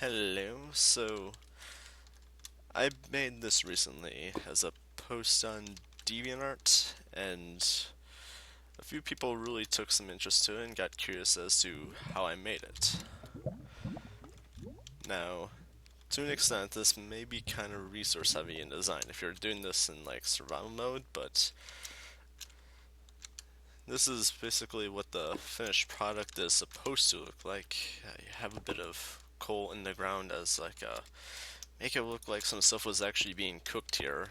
Hello, so I made this recently as a post on DeviantArt, and a few people really took some interest to it and got curious as to how I made it. Now, to an extent, this may be kind of resource heavy in design if you're doing this in like survival mode, but this is basically what the finished product is supposed to look like. I have a bit of coal in the ground as like a make it look like some stuff was actually being cooked here.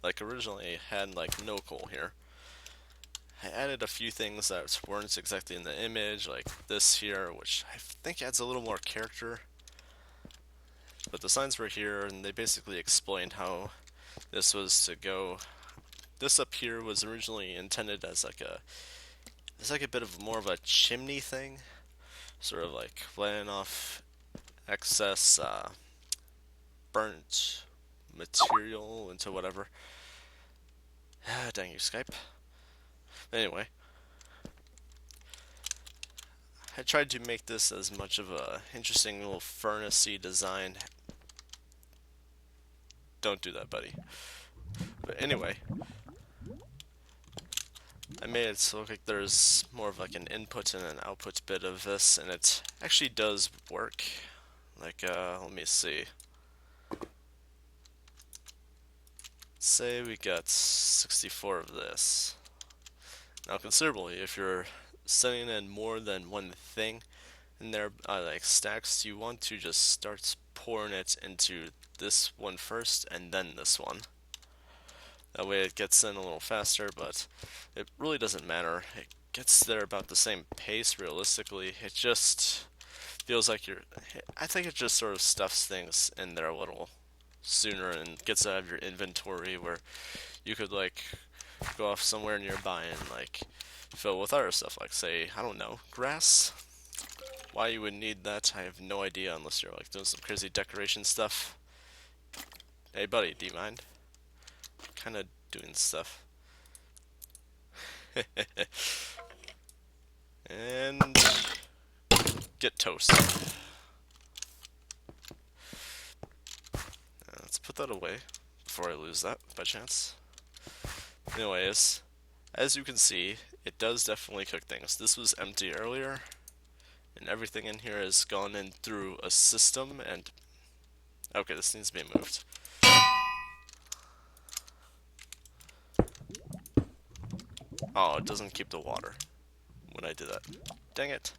Like originally I had like no coal here. I added a few things that weren't exactly in the image, like this here, which I think adds a little more character. But the signs were here, and they basically explained how this was to go. This up here was originally intended as like it's like a bit of more of a chimney thing, sort of like letting off excess burnt material into whatever. Dang you, Skype. Anyway, I tried to make this as much of a interesting little furnace-y design. Don't do that, buddy. But anyway, I made it so look like there's more of like an input and an output bit of this, and it actually does work. Like, let me see. Say we got 64 of this. Now, considerably, if you're sending in more than one thing in there, like stacks, you want to just start pouring it into this one first and then this one. That way it gets in a little faster, but it really doesn't matter. It gets there about the same pace realistically. It just feels like I think it just sort of stuffs things in there a little sooner and gets out of your inventory where you could like go off somewhere nearby and like fill with other stuff, like say, I don't know, grass. Why you would need that, I have no idea unless you're like doing some crazy decoration stuff. Hey buddy, do you mind? Kinda doing stuff. And get toast. Let's put that away before I lose that by chance. Anyways, as you can see, it does definitely cook things. This was empty earlier, and everything in here has gone in through a system, and okay, this needs to be moved. Oh, it doesn't keep the water when I do that. Dang it.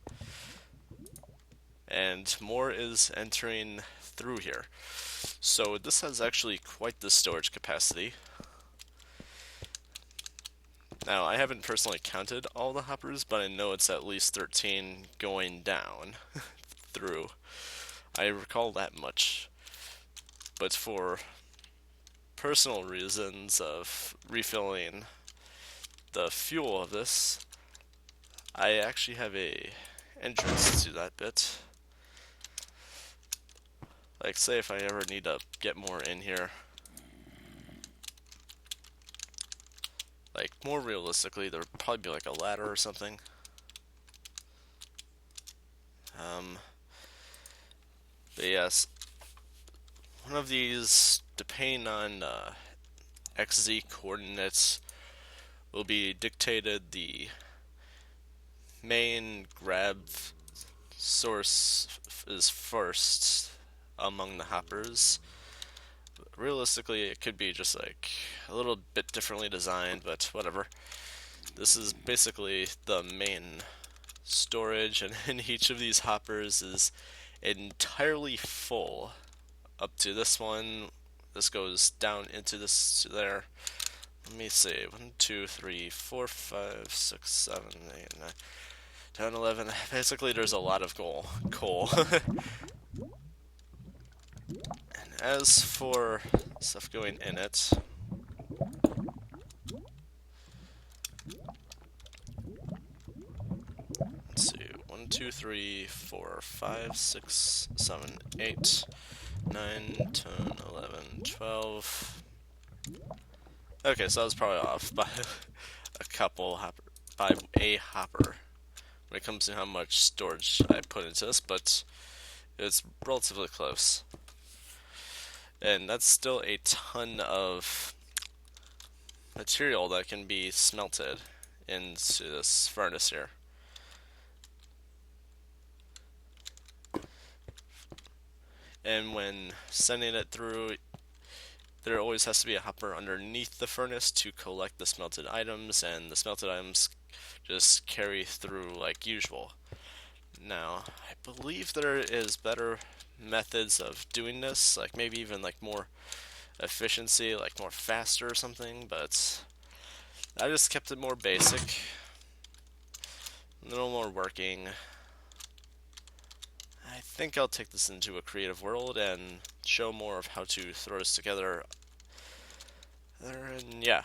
And more is entering through here. So this has actually quite the storage capacity. Now, I haven't personally counted all the hoppers, but I know it's at least 13 going down through. I recall that much. But for personal reasons of refilling the fuel of this, I actually have a entrance to that bit. Like, say if I ever need to get more in here. Like, more realistically, there would probably be like a ladder or something. But yes, one of these, depending on XZ coordinates, will be dictated the main grab source is first among the hoppers. Realistically, it could be just like a little bit differently designed, but whatever. This is basically the main storage, and in each of these hoppers is entirely full up to this one. This goes down into this to there. Let me see. 1, 2, 3, 4, 5, 6, 7, 8, 9, 10, 11. Basically, there's a lot of coal. And as for stuff going in it, let's see. 1, 2, 3, 4, 5, 6, 7, 8, 9, 10, 11, 12. Okay, so I was probably off by a couple by a hopper when it comes to how much storage I put into this, but It's relatively close. And that's still a ton of material that can be smelted into this furnace here. And when sending it through, there always has to be a hopper underneath the furnace to collect the smelted items, and the smelted items just carry through like usual. Now, I believe there is better methods of doing this, like maybe even like more efficiency, like more faster or something, but I just kept it more basic, a little more working. I think I'll take this into a creative world and show more of how to throw this together. And yeah.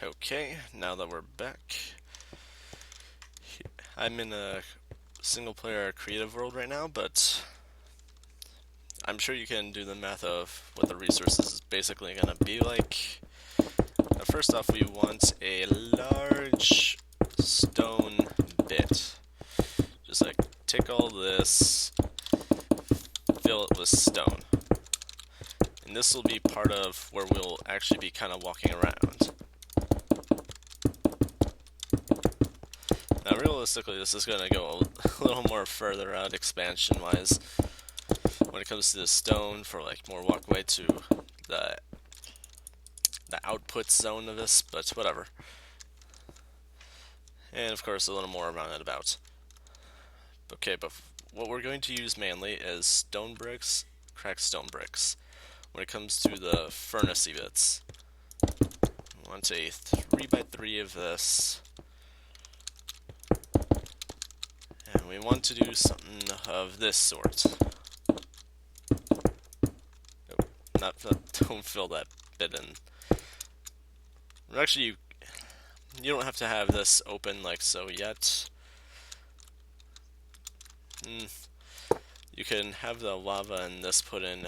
Okay, now that we're back, I'm in a single player creative world right now, but I'm sure you can do the math of what the resources is basically going to be like. Now, first off, we want a large stone bit. Just like take all this, fill it with stone. And this will be part of where we'll actually be kind of walking around. Now, realistically, this is going to go a little more further out expansion-wise when it comes to the stone for like more walkway to the output zone of this, but whatever. And of course, a little more around it about. Okay, but what we're going to use mainly is stone bricks, cracked stone bricks. When it comes to the furnace bits, we want a 3x3 of this. And we want to do something of this sort. Oh, don't fill that bit in. Actually, you don't have to have this open like so yet. You can have the lava and this put in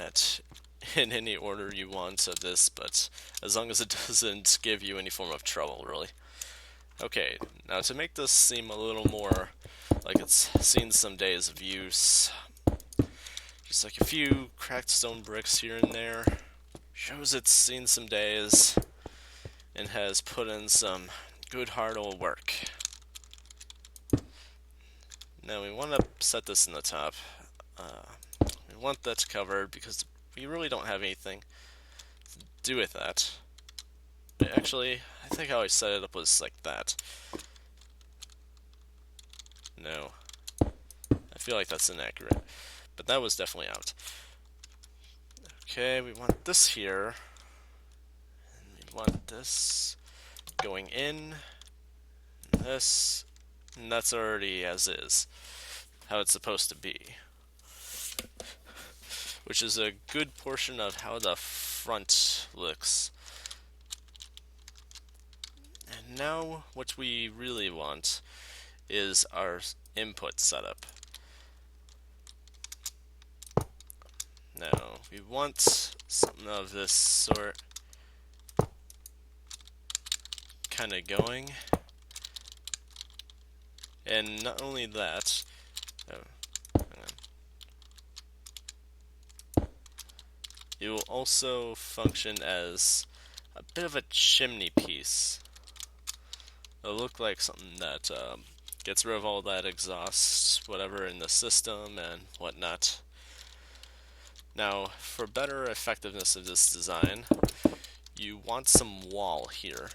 any order you want of this, but as long as it doesn't give you any form of trouble, really. Okay, now to make this seem a little more like it's seen some days of use, just like a few cracked stone bricks here and there shows it's seen some days and has put in some good hard old work. Now we want to set this in the top. We want that covered because we really don't have anything to do with that. Actually, I think how I set it up was like that. No. I feel like that's inaccurate. But that was definitely out. Okay, we want this here. And we want this going in. And this. And that's already as is. How it's supposed to be. Which is a good portion of how the front looks. And now what we really want is our input setup. Now, we want something of this sort kind of going. And not only that, it will also function as a bit of a chimney piece. It'll look like something that gets rid of all that exhaust, whatever, in the system and whatnot. Now, for better effectiveness of this design, you want some wall here.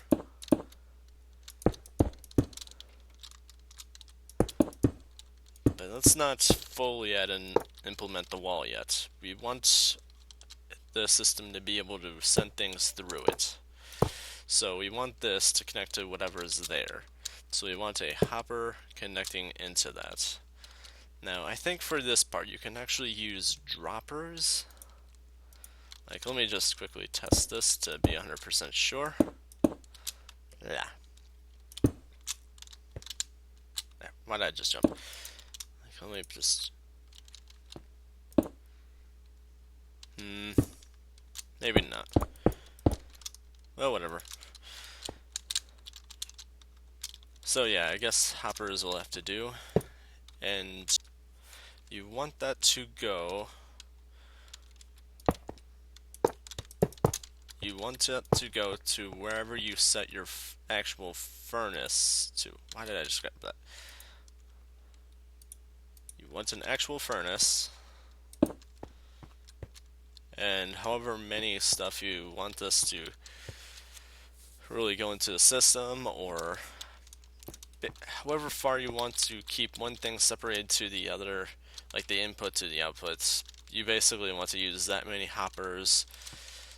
But let's not fully add and implement the wall yet. We want the system to be able to send things through it. So we want this to connect to whatever is there. So we want a hopper connecting into that. Now, I think for this part, you can actually use droppers. Like, let me just quickly test this to be 100% sure. Yeah. Why did I just jump? Like, let me just... maybe not. Well, whatever. So yeah, I guess hoppers will have to do. and you want that to go. You want it to go to wherever you set your actual furnace to. Why did I just grab that? You want an actual furnace, and however many stuff you want this to really go into the system, or however far you want to keep one thing separated to the other, like the input to the outputs, you basically want to use that many hoppers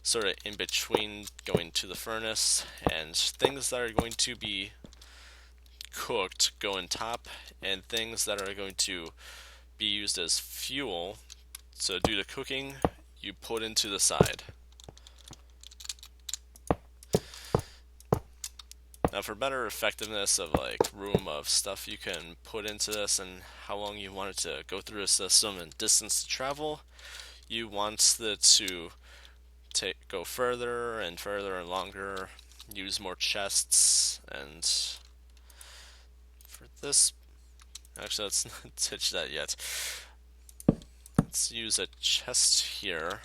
sort of in between going to the furnace, and things that are going to be cooked go in top, and things that are going to be used as fuel, so do the cooking, you put into the side. Now for better effectiveness of like room of stuff you can put into this and how long you want it to go through the system and distance to travel, you want it to go further and further and longer, use more chests, and for this, actually let's not ditch that yet. Let's use a chest here.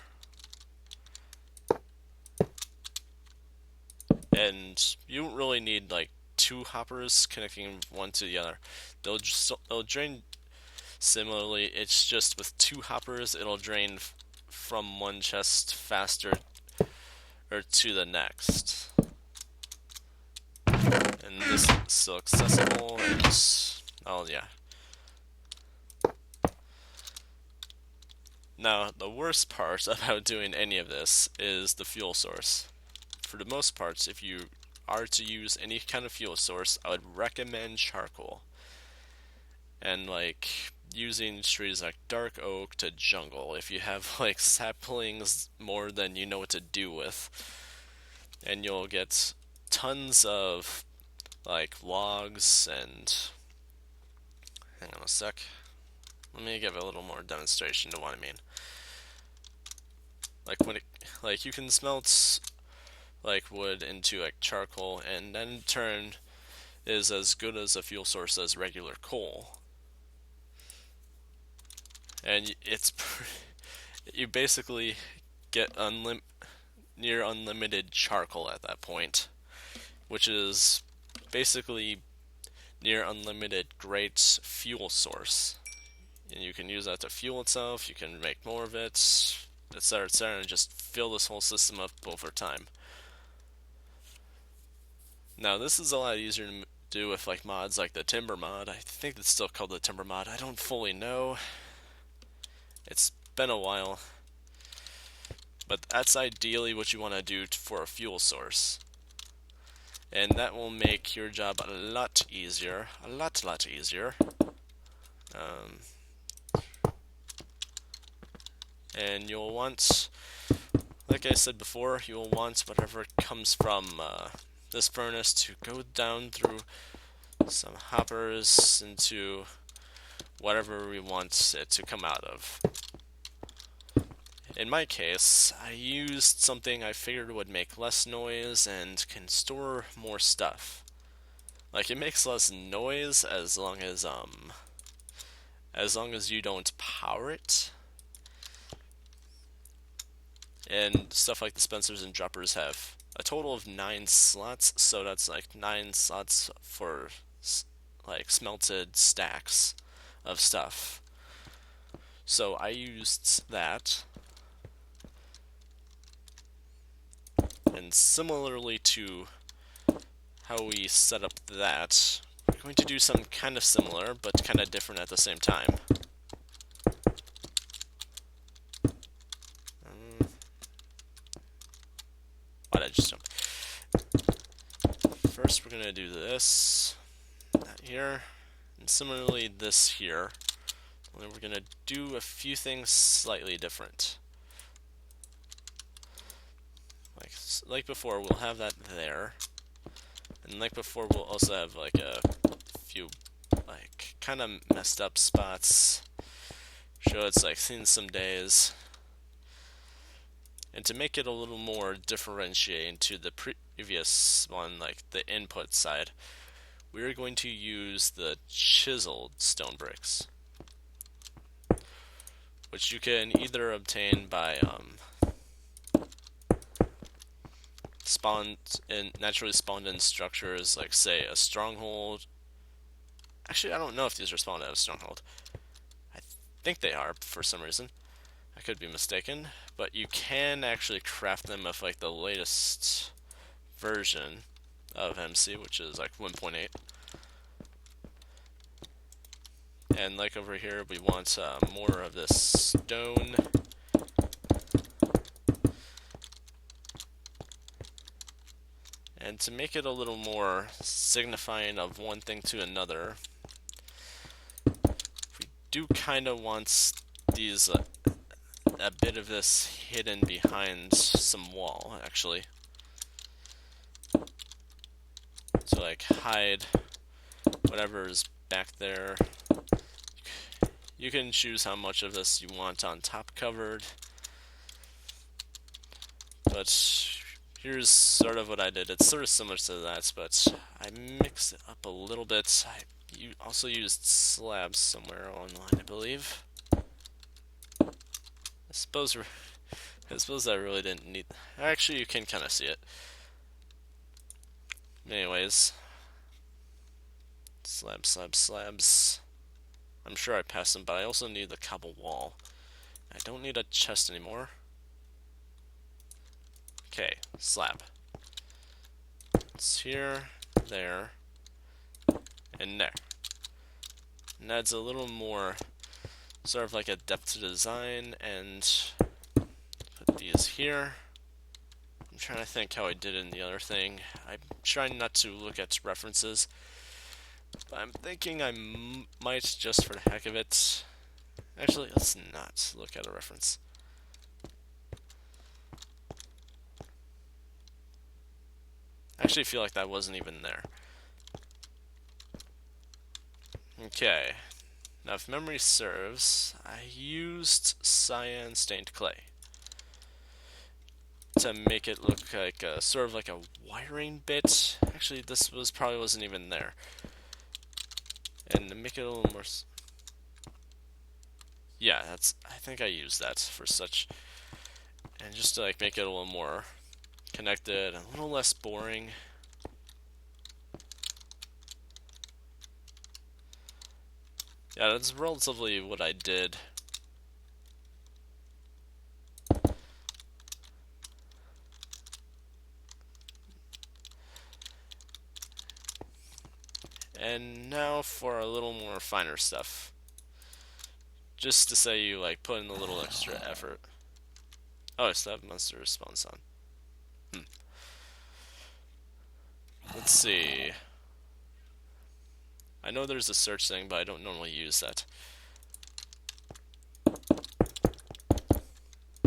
And you don't really need like two hoppers connecting one to the other. They'll drain similarly. It's just with two hoppers, it'll drain from one chest faster or to the next. And this is still accessible. And oh yeah. Now the worst part about doing any of this is the fuel source. For the most part, if you are to use any kind of fuel source, I would recommend charcoal. And like using trees like dark oak to jungle, if you have like saplings more than you know what to do with, and you'll get tons of like logs and. Hang on a sec. Let me give a little more demonstration to what I mean. Like you can smelt like wood into like charcoal, and then in turn is as good as a fuel source as regular coal. And you basically get near unlimited charcoal at that point, which is basically near unlimited great fuel source. And you can use that to fuel itself, you can make more of it, etc., and just fill this whole system up over time. Now, this is a lot easier to do with like mods like the timber mod. I think it's still called the timber mod. I don't fully know. It's been a while. But that's ideally what you want to do for a fuel source. And that will make your job a lot easier. A lot easier. And you'll want, like I said before, you'll want whatever comes from this furnace to go down through some hoppers into whatever we want it to come out of. In my case, I used something I figured would make less noise and can store more stuff. Like, it makes less noise as long as you don't power it. And stuff like dispensers and droppers have a total of 9 slots, so that's like 9 slots for like smelted stacks of stuff. So I used that. And similarly to how we set up that, we're going to do something kind of similar, but kind of different at the same time. Why did I just jump? First, we're going to do this, that here, and similarly this here. And then we're going to do a few things slightly different. Like before, we'll have that there. And like before, we'll also have like a few like kind of messed up spots. Show it's like seen some days. And to make it a little more differentiating to the previous one, like the input side, we're going to use the chiseled stone bricks. which you can either obtain by naturally spawned in structures, like say a stronghold. Actually, I don't know if these are spawned at a stronghold. I think they are for some reason. I could be mistaken, but you can actually craft them with like the latest version of MC, which is like 1.8. And like over here, we want more of this stone. And to make it a little more signifying of one thing to another, we do kind of want these a bit of this hidden behind some wall, actually, to like hide whatever's back there. You can choose how much of this you want on top covered, but here's sort of what I did. It's sort of similar to that, but I mixed it up a little bit. You also used slabs somewhere online, I believe. I suppose I really didn't need. Actually, you can kind of see it. Anyways, slabs. I'm sure I passed them, but I also need the cobble wall. I don't need a chest anymore. Okay, slab. It's here, there, and there. And adds a little more, sort of like a depth to design, and put these here. I'm trying to think how I did in the other thing. I'm trying not to look at references, but I'm thinking I might, just for the heck of it. Actually, let's not look at a reference. I actually feel like that wasn't even there. Okay. Now, if memory serves, I used cyan stained clay to make it look like sort of like a wiring bit. Actually, this probably wasn't even there. And to make it a little more. Yeah, I think I used that for such. And just to like make it a little more connected, a little less boring. Yeah, that's relatively what I did. And now for a little more finer stuff. Just to say you like put in a little extra effort. Oh, it's that monster spawns on. Let's see. I know there's a search thing, but I don't normally use that.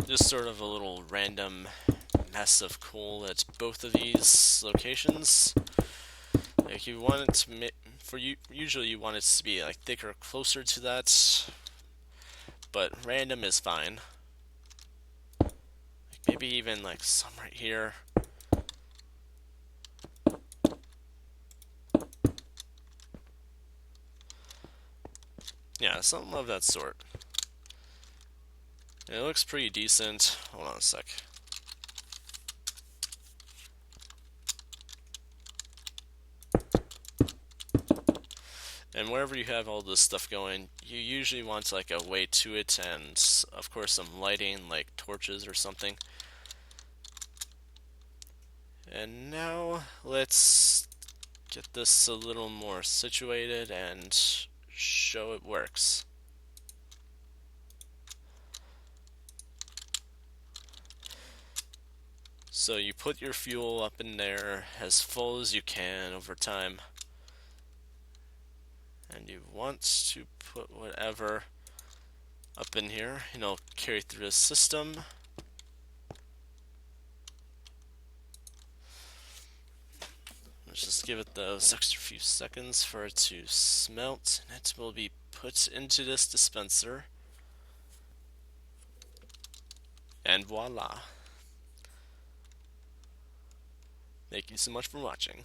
Just sort of a little random mess of coal at both of these locations. Like you want it to usually you want it to be like thicker, closer to that, but random is fine. Like maybe even like some right here. Yeah, something of that sort. It looks pretty decent. Hold on a sec. And wherever you have all this stuff going, you usually want like a way to it, and of course some lighting like torches or something. And now let's get this a little more situated and show it works. So you put your fuel up in there as full as you can over time. And you want to put whatever up in here, carry through the system. Let's just give it those extra few seconds for it to smelt, and it will be put into this dispenser. And voila. Thank you so much for watching.